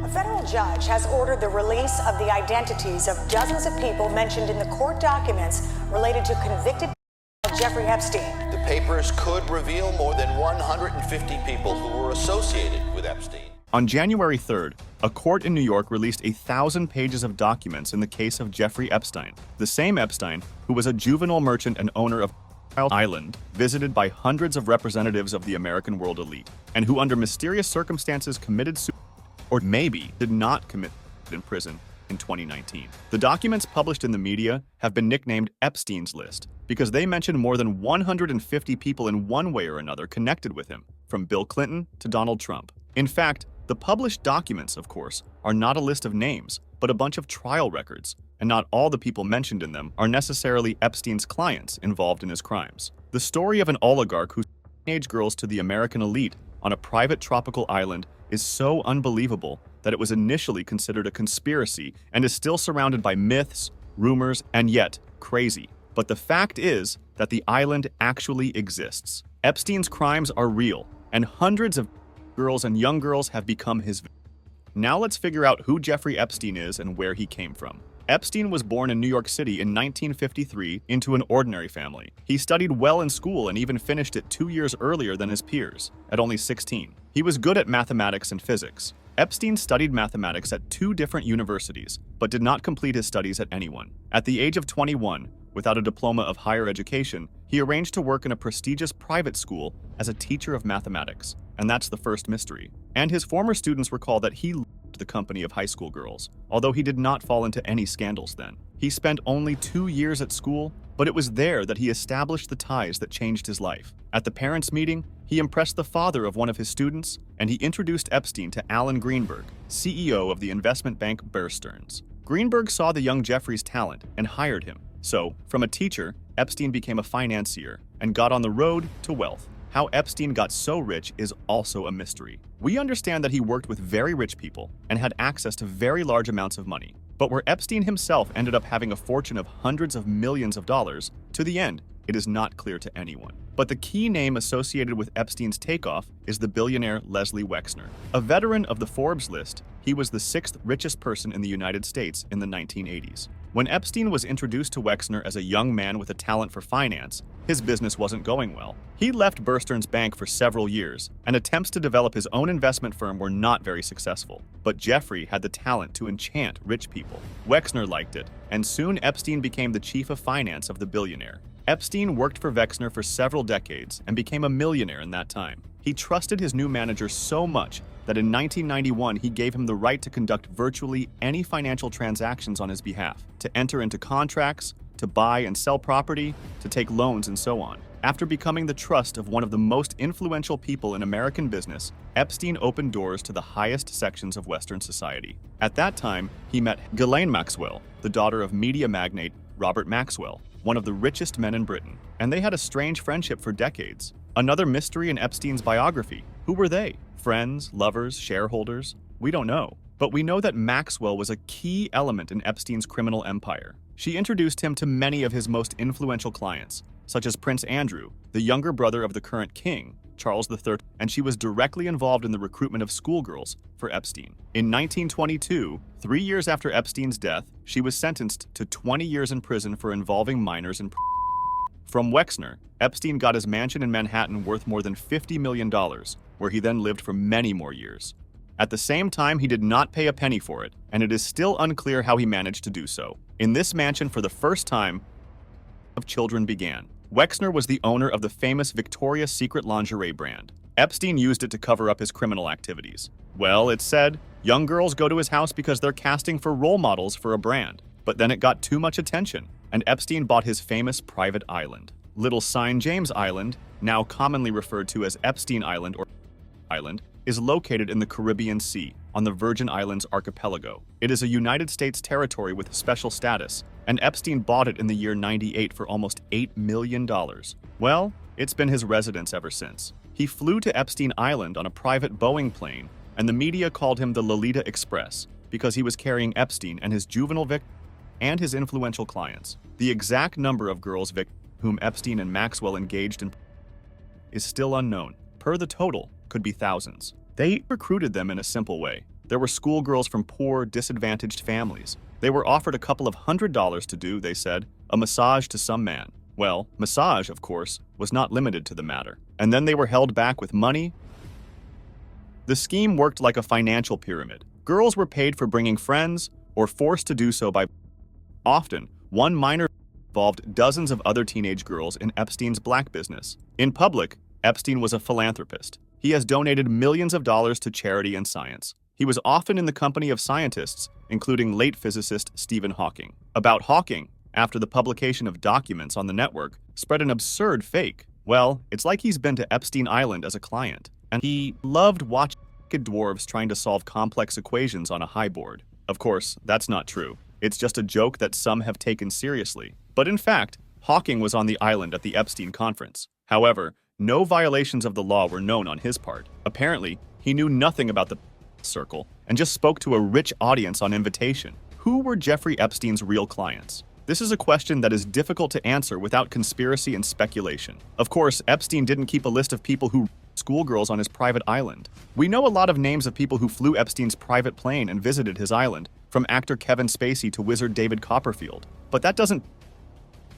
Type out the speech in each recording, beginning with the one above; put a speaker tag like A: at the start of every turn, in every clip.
A: A federal judge has ordered the release of the identities of dozens of people mentioned in the court documents related to convicted Jeffrey Epstein.
B: The papers could reveal more than 150 people who were associated with Epstein.
C: On January 3rd, a court in New York released 1,000 pages of documents in the case of Jeffrey Epstein, the same Epstein who was a juvenile merchant and owner of Island, visited by hundreds of representatives of the American world elite, and who under mysterious circumstances committed suicide, or maybe did not commit suicide in prison in 2019. The documents published in the media have been nicknamed Epstein's List because they mention more than 150 people in one way or another connected with him, from Bill Clinton to Donald Trump. In fact, the published documents, of course, are not a list of names, but a bunch of trial records, and not all the people mentioned in them are necessarily Epstein's clients involved in his crimes. The story of an oligarch who sold teenage girls to the American elite on a private tropical island is so unbelievable that it was initially considered a conspiracy and is still surrounded by myths, rumors, and yet crazy. But the fact is that the island actually exists. Epstein's crimes are real, and hundreds of girls and young girls have become his victims. Now let's figure out who Jeffrey Epstein is and where he came from. Epstein was born in New York City in 1953 into an ordinary family. He studied well in school and even finished it 2 years earlier than his peers, at only 16. He was good at mathematics and physics. Epstein studied mathematics at 2 different universities, but did not complete his studies at any one. At the age of 21, without a diploma of higher education, he arranged to work in a prestigious private school as a teacher of mathematics, and that's the first mystery. And his former students recall that he loved the company of high school girls, although he did not fall into any scandals then. He spent only 2 years at school, but it was there that he established the ties that changed his life. At the parents' meeting, he impressed the father of one of his students, and he introduced Epstein to Alan Greenberg, CEO of the investment bank Bear Stearns. Greenberg saw the young Jeffrey's talent and hired him. So, from a teacher, Epstein became a financier and got on the road to wealth. How Epstein got so rich is also a mystery. We understand that he worked with very rich people and had access to very large amounts of money. But where Epstein himself ended up having a fortune of hundreds of millions of dollars, to the end, it is not clear to anyone. But the key name associated with Epstein's takeoff is the billionaire Leslie Wexner. A veteran of the Forbes list, he was the 6th richest person in the United States in the 1980s. When Epstein was introduced to Wexner as a young man with a talent for finance, his business wasn't going well. He left Bear Stearns Bank for several years, and attempts to develop his own investment firm were not very successful. But Jeffrey had the talent to enchant rich people. Wexner liked it, and soon Epstein became the chief of finance of the billionaire. Epstein worked for Wexner for several decades and became a millionaire in that time. He trusted his new manager so much that in 1991 he gave him the right to conduct virtually any financial transactions on his behalf, to enter into contracts, to buy and sell property, to take loans, and so on. After becoming the trust of one of the most influential people in American business, Epstein opened doors to the highest sections of Western society. At that time, he met Ghislaine Maxwell, the daughter of media magnate Robert Maxwell, one of the richest men in Britain, and they had a strange friendship for decades. Another mystery in Epstein's biography. Who were they? Friends, lovers, shareholders? We don't know. But we know that Maxwell was a key element in Epstein's criminal empire. She introduced him to many of his most influential clients, such as Prince Andrew, the younger brother of the current king, Charles III, and she was directly involved in the recruitment of schoolgirls for Epstein. In 1922, 3 years after Epstein's death, she was sentenced to 20 years in prison for involving minors in. From Wexner, Epstein got his mansion in Manhattan worth more than $50 million, where he then lived for many more years. At the same time, he did not pay a penny for it, and it is still unclear how he managed to do so. In this mansion, for the first time, of children began. Wexner was the owner of the famous Victoria's Secret lingerie brand. Epstein used it to cover up his criminal activities. Well, it's said, young girls go to his house because they're casting for role models for a brand. But then it got too much attention, and Epstein bought his famous private island. Little St. James Island, now commonly referred to as Epstein Island or Island, is located in the Caribbean Sea, on the Virgin Islands archipelago. It is a United States territory with special status, and Epstein bought it in the year 98 for almost $8 million. Well, it's been his residence ever since. He flew to Epstein Island on a private Boeing plane, and the media called him the Lolita Express because he was carrying Epstein and his juvenile victims and his influential clients. The exact number of girls whom Epstein and Maxwell engaged in is still unknown. Per the total, could be thousands. They recruited them in a simple way. There were schoolgirls from poor, disadvantaged families. They were offered a couple of $100s to do, they said, a massage to some man. Well, massage, of course, was not limited to the matter. And then they were held back with money. The scheme worked like a financial pyramid. Girls were paid for bringing friends or forced to do so by. Often, one minor involved dozens of other teenage girls in Epstein's black business. In public, Epstein was a philanthropist. He has donated millions of dollars to charity and science. He was often in the company of scientists, including late physicist Stephen Hawking. About Hawking, after the publication of documents on the network, spread an absurd fake. Well, it's like he's been to Epstein Island as a client, and he loved watching dwarves trying to solve complex equations on a high board. Of course, that's not true. It's just a joke that some have taken seriously. But in fact, Hawking was on the island at the Epstein conference. However, no violations of the law were known on his part. Apparently, he knew nothing about the circle and just spoke to a rich audience on invitation. Who were Jeffrey Epstein's real clients? This is a question that is difficult to answer without conspiracy and speculation. Of course, Epstein didn't keep a list of people who schoolgirls on his private island. We know a lot of names of people who flew Epstein's private plane and visited his island, from actor Kevin Spacey to wizard David Copperfield. But that doesn't.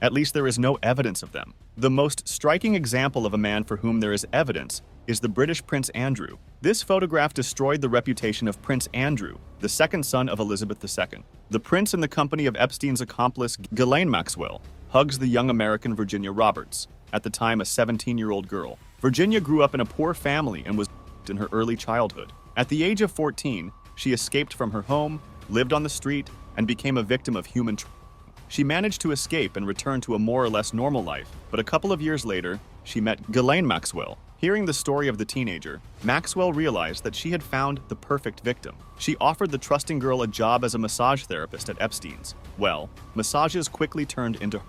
C: At least there is no evidence of them. The most striking example of a man for whom there is evidence is the British Prince Andrew. This photograph destroyed the reputation of Prince Andrew, the second son of Elizabeth II. The prince, in the company of Epstein's accomplice Ghislaine Maxwell, hugs the young American Virginia Roberts, at the time a 17-year-old girl. Virginia grew up in a poor family and was in her early childhood. At the age of 14, she escaped from her home, lived on the street, and became a victim of human trafficking. She managed to escape and return to a more or less normal life, but a couple of years later, she met Ghislaine Maxwell. Hearing the story of the teenager, Maxwell realized that she had found the perfect victim. She offered the trusting girl a job as a massage therapist at Epstein's. Well, massages quickly turned into.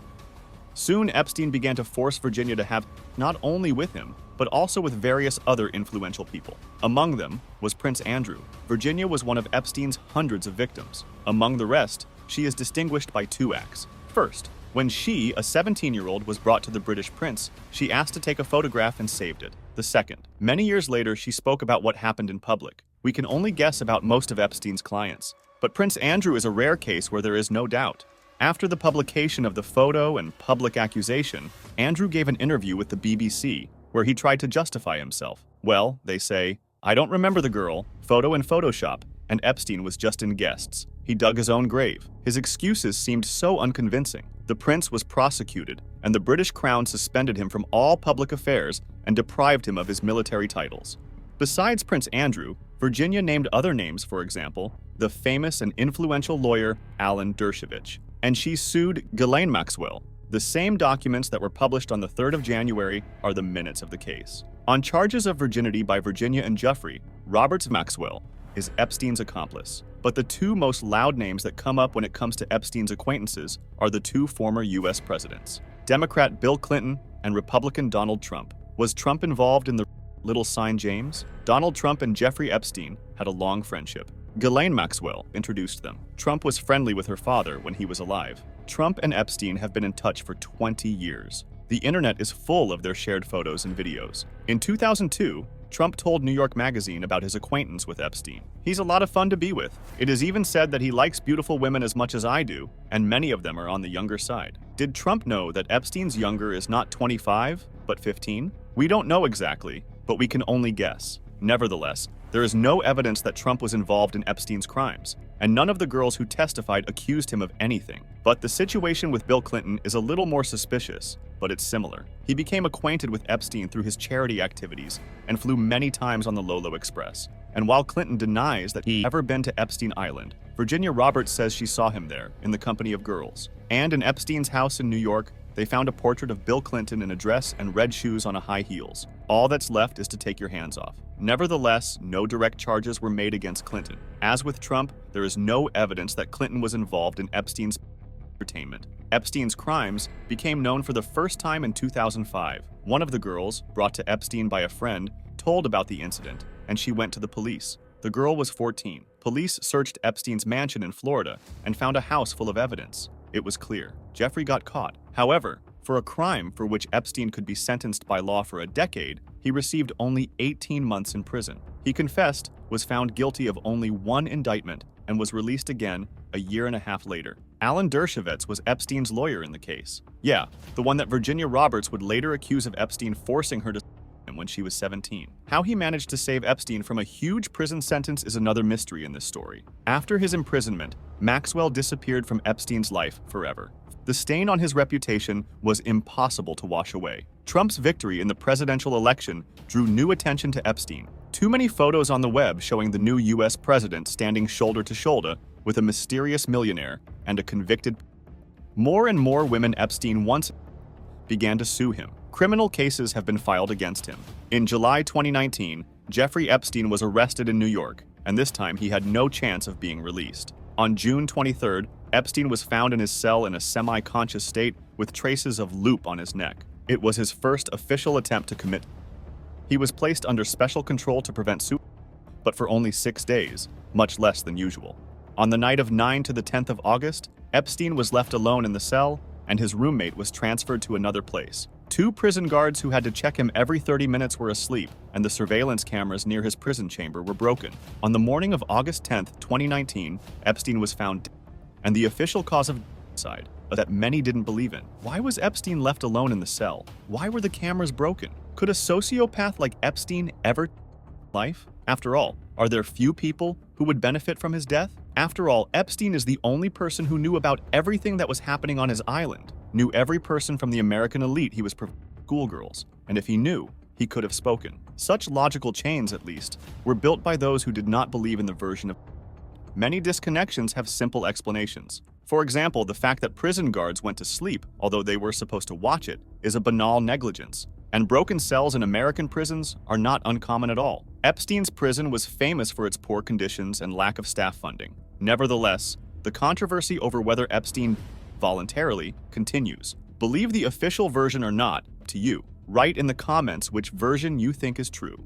C: Soon, Epstein began to force Virginia to have not only with him, but also with various other influential people. Among them was Prince Andrew. Virginia was one of Epstein's hundreds of victims. Among the rest, she is distinguished by two acts. First, when she, a 17-year-old, was brought to the British prince, she asked to take a photograph and saved it. The second, many years later, she spoke about what happened in public. We can only guess about most of Epstein's clients, but Prince Andrew is a rare case where there is no doubt. After the publication of the photo and public accusation, Andrew gave an interview with the BBC, where he tried to justify himself. Well, they say, I don't remember the girl, photo in Photoshop, and Epstein was just in guests. He dug his own grave. His excuses seemed so unconvincing. The prince was prosecuted, and the British Crown suspended him from all public affairs and deprived him of his military titles. Besides Prince Andrew, Virginia named other names, for example, the famous and influential lawyer Alan Dershowitz, and she sued Ghislaine Maxwell. The same documents that were published on the 3rd of January are the minutes of the case. On charges of virginity by Virginia and Jeffrey, Roberts Maxwell is Epstein's accomplice. But the two most loud names that come up when it comes to Epstein's acquaintances are the two former U.S. presidents, Democrat Bill Clinton and Republican Donald Trump. Was Trump involved in the little sign James? Donald Trump and Jeffrey Epstein had a long friendship. Ghislaine Maxwell introduced them. Trump was friendly with her father when he was alive. Trump and Epstein have been in touch for 20 years. The internet is full of their shared photos and videos. In 2002, Trump told New York Magazine about his acquaintance with Epstein. He's a lot of fun to be with. It is even said that he likes beautiful women as much as I do, and many of them are on the younger side. Did Trump know that Epstein's younger is not 25, but 15? We don't know exactly, but we can only guess. Nevertheless, there is no evidence that Trump was involved in Epstein's crimes, and none of the girls who testified accused him of anything. But the situation with Bill Clinton is a little more suspicious, but it's similar. He became acquainted with Epstein through his charity activities and flew many times on the Lolo Express. And while Clinton denies that he ever been to Epstein Island, Virginia Roberts says she saw him there in the company of girls. And in Epstein's house in New York, they found a portrait of Bill Clinton in a dress and red shoes on a high heels. All that's left is to take your hands off. Nevertheless, no direct charges were made against Clinton. As with Trump, there is no evidence that Clinton was involved in Epstein's entertainment. Epstein's crimes became known for the first time in 2005. One of the girls, brought to Epstein by a friend, told about the incident, and she went to the police. The girl was 14. Police searched Epstein's mansion in Florida and found a house full of evidence. It was clear. Jeffrey got caught. However, for a crime for which Epstein could be sentenced by law for a decade, he received only 18 months in prison. He confessed, was found guilty of only one indictment, and was released again a year and a half later. Alan Dershowitz was Epstein's lawyer in the case. Yeah, the one that Virginia Roberts would later accuse of Epstein forcing her to him when she was 17. How he managed to save Epstein from a huge prison sentence is another mystery in this story. After his imprisonment, Maxwell disappeared from Epstein's life forever. The stain on his reputation was impossible to wash away. Trump's victory in the presidential election drew new attention to Epstein. Too many photos on the web showing the new US president standing shoulder to shoulder with a mysterious millionaire and a convicted. More and more women Epstein once began to sue him. Criminal cases have been filed against him. In July 2019, Jeffrey Epstein was arrested in New York, and this time he had no chance of being released. On June 23rd, Epstein was found in his cell in a semi-conscious state with traces of loop on his neck. It was his first official attempt to commit. He was placed under special control to prevent suicide, but for only 6 days, much less than usual. On the night of 9 to the 10th of August, Epstein was left alone in the cell, and his roommate was transferred to another place. 2 prison guards who had to check him every 30 minutes were asleep, and the surveillance cameras near his prison chamber were broken. On the morning of August 10th, 2019, Epstein was found dead, and the official cause of suicide that many didn't believe in. Why was Epstein left alone in the cell? Why were the cameras broken? Could a sociopath like Epstein ever life? After all, are there few people who would benefit from his death? After all, Epstein is the only person who knew about everything that was happening on his island, knew every person from the American elite he was schoolgirls, and if he knew, he could have spoken. Such logical chains, at least, were built by those who did not believe in the version of. Many disconnections have simple explanations. For example, the fact that prison guards went to sleep, although they were supposed to watch it, is a banal negligence. And broken cells in American prisons are not uncommon at all. Epstein's prison was famous for its poor conditions and lack of staff funding. Nevertheless, the controversy over whether Epstein voluntarily continues. Believe the official version or not, to you. Write in the comments which version you think is true.